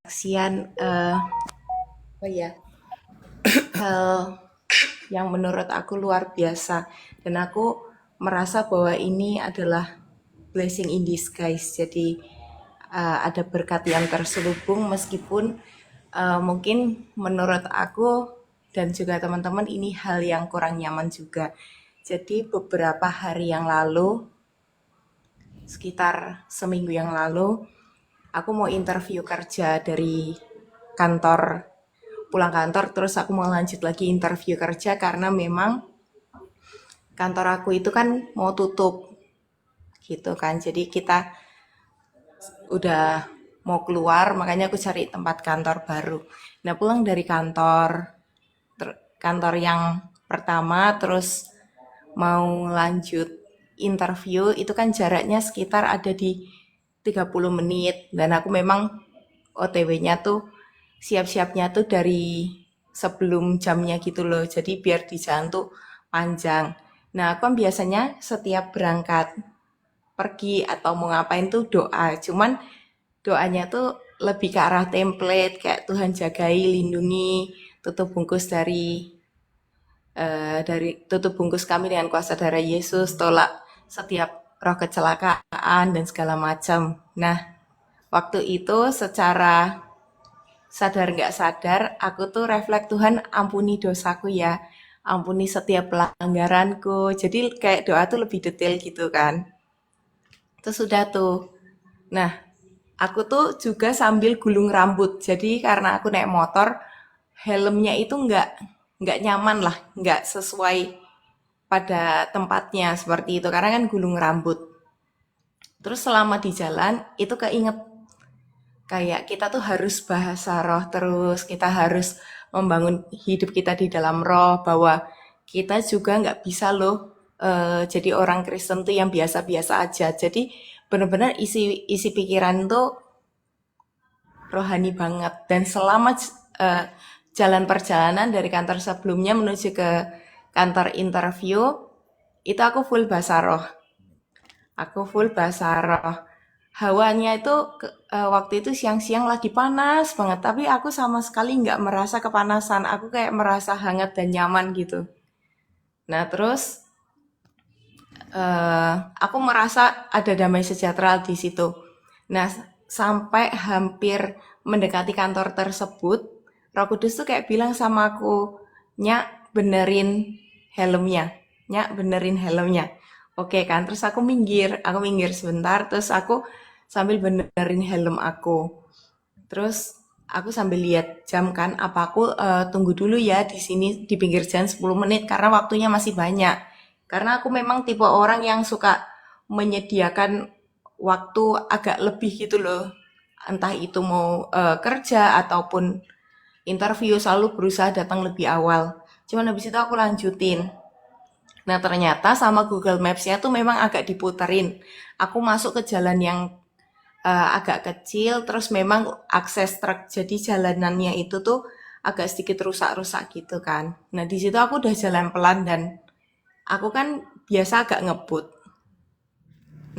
Kesaksian apa ya hal yang menurut aku luar biasa, dan aku merasa bahwa ini adalah blessing in disguise. Jadi ada berkat yang terselubung, meskipun mungkin menurut aku dan juga teman-teman ini hal yang kurang nyaman juga. Jadi beberapa hari yang lalu, sekitar seminggu yang lalu, aku mau interview kerja dari kantor, pulang kantor terus aku mau lanjut lagi interview kerja karena memang kantor aku itu kan mau tutup gitu kan. Jadi kita udah mau keluar, makanya aku cari tempat kantor baru. Nah, pulang dari kantor yang pertama terus mau lanjut interview itu kan jaraknya sekitar ada di 30 menit, dan aku memang OTW-nya tuh siap-siapnya tuh dari sebelum jamnya gitu loh. Jadi biar di jalan tuh panjang. Nah, aku kan biasanya setiap berangkat pergi atau mau ngapain tuh doa. Cuman doanya tuh lebih ke arah template kayak Tuhan jagai, lindungi, tutup bungkus dari tutup bungkus kami dengan kuasa darah Yesus, tolak setiap roh kecelakaan dan segala macam. Nah, waktu itu secara sadar nggak sadar aku tuh refleks, Tuhan ampuni dosaku ya, ampuni setiap pelanggaranku. Jadi kayak doa tuh lebih detail gitu kan. Terus sudah tuh. Nah, aku tuh juga sambil gulung rambut. Jadi karena aku naik motor, helmnya itu nggak nyaman lah, nggak sesuai pada tempatnya seperti itu karena kan gulung rambut. Terus selama di jalan itu keinget kayak kita tuh harus bahasa roh terus, kita harus membangun hidup kita di dalam roh, bahwa kita juga nggak bisa loh jadi orang Kristen tuh yang biasa-biasa aja. Jadi benar-benar isi pikiran tuh rohani banget. Dan selama eh, jalan perjalanan dari kantor sebelumnya menuju ke kantor interview, itu aku full bahasa roh. Aku full bahasa roh. Hawanya itu waktu itu siang-siang lagi panas banget, tapi aku sama sekali nggak merasa kepanasan. Aku kayak merasa hangat dan nyaman gitu. Nah, terus aku merasa ada damai sejahtera di situ. Nah, sampai hampir mendekati kantor tersebut, Roh Kudus tuh kayak bilang sama aku, "Nyak, benerin helmnya. Nyak, benerin helmnya." Oke kan, terus aku minggir sebentar, terus aku sambil benerin helm aku. Terus aku sambil lihat jam kan, apa aku tunggu dulu ya di sini di pinggir jalan 10 menit karena waktunya masih banyak. Karena aku memang tipe orang yang suka menyediakan waktu agak lebih gitu loh. Entah itu mau kerja ataupun interview, selalu berusaha datang lebih awal. Cuman habis itu aku lanjutin. Nah, ternyata sama Google Maps-nya tuh memang agak diputerin. Aku masuk ke jalan yang agak kecil, terus memang akses truk, jadi jalanannya itu tuh agak sedikit rusak-rusak gitu kan. Nah, di situ aku udah jalan pelan dan aku kan biasa agak ngebut.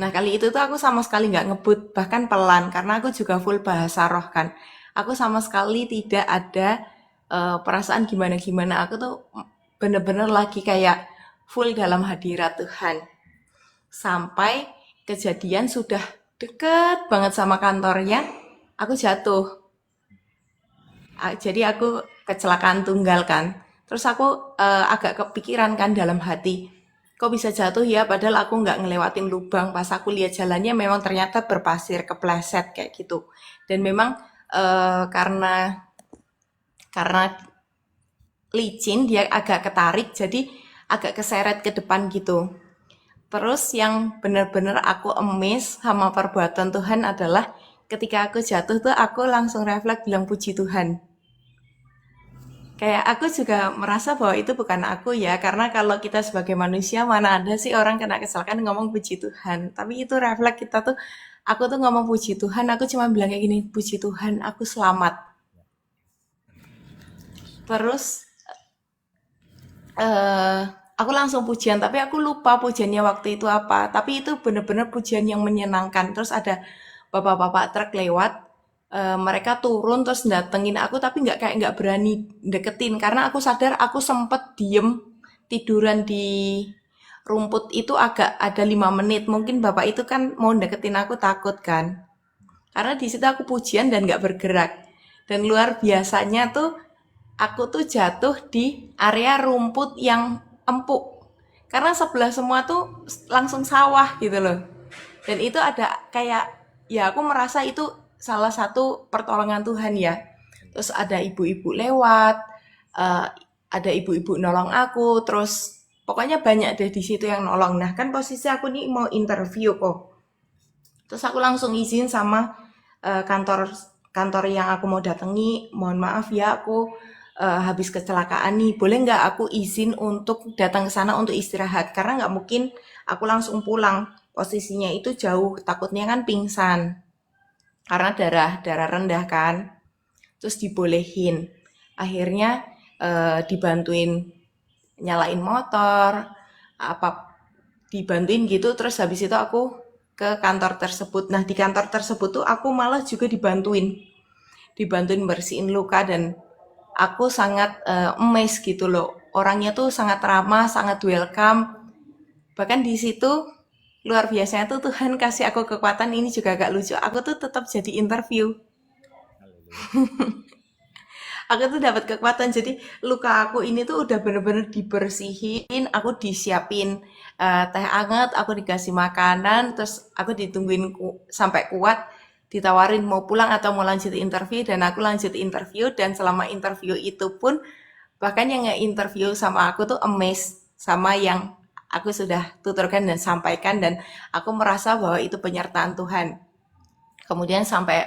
Nah, kali itu tuh aku sama sekali nggak ngebut, bahkan pelan karena aku juga full bahasa roh kan. Aku sama sekali tidak ada perasaan gimana-gimana. Aku tuh bener-bener lagi kayak full dalam hadirat Tuhan. Sampai kejadian sudah deket banget sama kantornya, aku jatuh. Jadi aku kecelakaan tunggal kan. Terus aku agak kepikiran kan dalam hati, kok bisa jatuh ya, padahal aku nggak ngelewatin lubang. Pas aku lihat jalannya memang ternyata berpasir, kepleset kayak gitu. Dan memang karena licin dia agak ketarik, jadi agak keseret ke depan gitu. Terus yang benar-benar aku amazed sama perbuatan Tuhan adalah ketika aku jatuh tuh aku langsung refleks bilang puji Tuhan. Kayak aku juga merasa bahwa itu bukan aku ya, karena kalau kita sebagai manusia mana ada sih orang kena kecelakaan ngomong puji Tuhan. Tapi itu refleks kita tuh, aku tuh ngomong puji Tuhan, aku cuma bilang kayak gini, puji Tuhan aku selamat. Terus eh aku langsung pujian, tapi aku lupa pujiannya waktu itu apa. Tapi itu bener-bener pujian yang menyenangkan. Terus ada bapak-bapak truk lewat, mereka turun terus datengin aku tapi nggak berani deketin karena aku sadar aku sempet diem tiduran di rumput itu agak ada 5 menit. Mungkin bapak itu kan mau deketin aku takut kan. Karena di situ aku pujian dan nggak bergerak. Dan luar biasanya tuh aku tuh jatuh di area rumput yang empuk. Karena sebelah semua tuh langsung sawah gitu loh. Dan itu ada kayak, ya aku merasa itu salah satu pertolongan Tuhan ya. Terus ada ibu-ibu lewat, eh, ada ibu-ibu nolong aku, terus pokoknya banyak deh di situ yang nolong. Nah kan posisi aku nih mau interview kok. Terus aku langsung izin sama kantor kantor yang aku mau datangi, mohon maaf ya aku habis kecelakaan nih, boleh nggak aku izin untuk datang ke sana untuk istirahat? Karena nggak mungkin aku langsung pulang, posisinya itu jauh, takutnya kan pingsan karena darah darah rendah kan. Terus dibolehin, akhirnya dibantuin nyalain motor, apa dibantuin gitu. Terus habis itu aku ke kantor tersebut. Nah di kantor tersebut tuh aku malah juga dibantuin bersihin luka dan aku sangat amazed gitu loh. Orangnya tuh sangat ramah, sangat welcome. Bahkan di situ luar biasanya tuh Tuhan kasih aku kekuatan. Ini juga agak lucu. Aku tuh tetap jadi interview. Haleluya. Aku tuh dapat kekuatan. Jadi luka aku ini tuh udah bener-bener dibersihin. Aku disiapin teh anget, aku dikasih makanan, terus aku ditungguin sampai kuat. Ditawarin mau pulang atau mau lanjut interview dan aku lanjut interview dan selama interview itu pun bahkan yang nge-interview sama aku tuh amazed sama yang aku sudah tuturkan dan sampaikan dan aku merasa bahwa itu penyertaan Tuhan. Kemudian sampai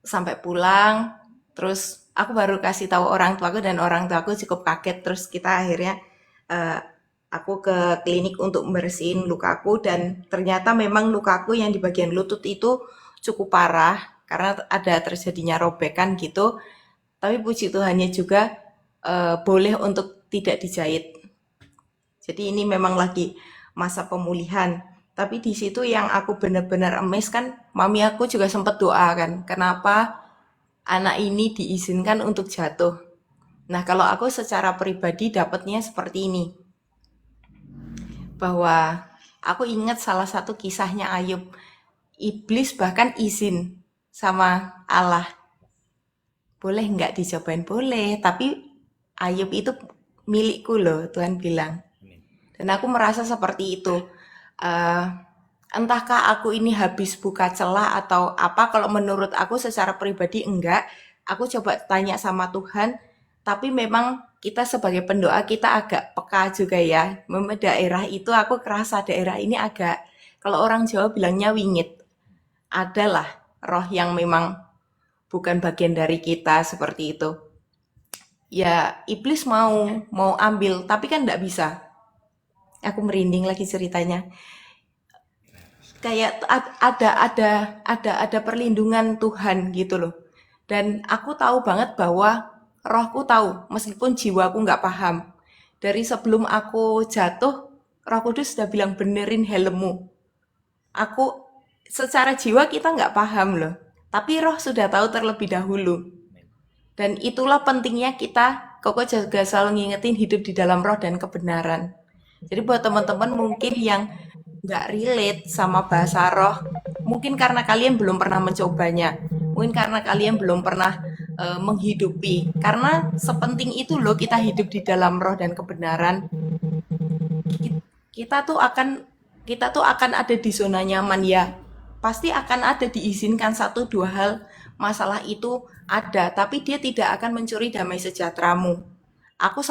sampai pulang, terus aku baru kasih tahu orang tuaku dan orang tuaku cukup kaget. Terus kita akhirnya eh, aku ke klinik untuk membersihin lukaku dan ternyata memang lukaku yang di bagian lutut itu cukup parah karena ada terjadinya robekan gitu. Tapi puji Tuhannya juga boleh untuk tidak dijahit. Jadi ini memang lagi masa pemulihan. Tapi di situ yang aku benar-benar amazed kan, mami aku juga sempat doa kan, kenapa anak ini diizinkan untuk jatuh. Nah kalau aku secara pribadi dapatnya seperti ini, bahwa aku ingat salah satu kisahnya Ayub, iblis bahkan izin sama Allah, boleh nggak dicobain? Boleh, tapi Ayub itu milikku loh, Tuhan bilang. Amin. Dan aku merasa seperti itu. Eh, Entahkah aku ini habis buka celah atau apa, kalau menurut aku secara pribadi enggak. Aku coba tanya sama Tuhan, tapi memang kita sebagai pendoa kita agak peka juga ya. Memang daerah itu aku kerasa daerah ini agak, kalau orang Jawa bilangnya wingit. Adalah roh yang memang bukan bagian dari kita seperti itu. Ya iblis mau ambil, tapi kan enggak bisa. Aku merinding lagi ceritanya. Kayak ada perlindungan Tuhan gitu loh. Dan aku tahu banget bahwa rohku tahu meskipun jiwaku nggak paham. Dari sebelum aku jatuh, Roh Kudus sudah bilang benerin helmmu. Aku secara jiwa kita nggak paham loh. Tapi roh sudah tahu terlebih dahulu. Amin. Dan itulah pentingnya kita, Koko juga selalu ngingetin hidup di dalam roh dan kebenaran. Jadi buat teman-teman mungkin yang nggak relate sama bahasa roh, mungkin karena kalian belum pernah mencobanya, mungkin karena kalian belum pernah menghidupi. Karena sepenting itu loh kita hidup di dalam roh dan kebenaran. Kita tuh akan kita tuh akan ada di zona nyaman ya. Pasti akan ada diizinkan satu dua hal masalah itu ada, tapi dia tidak akan mencuri damai sejahteramu. Aku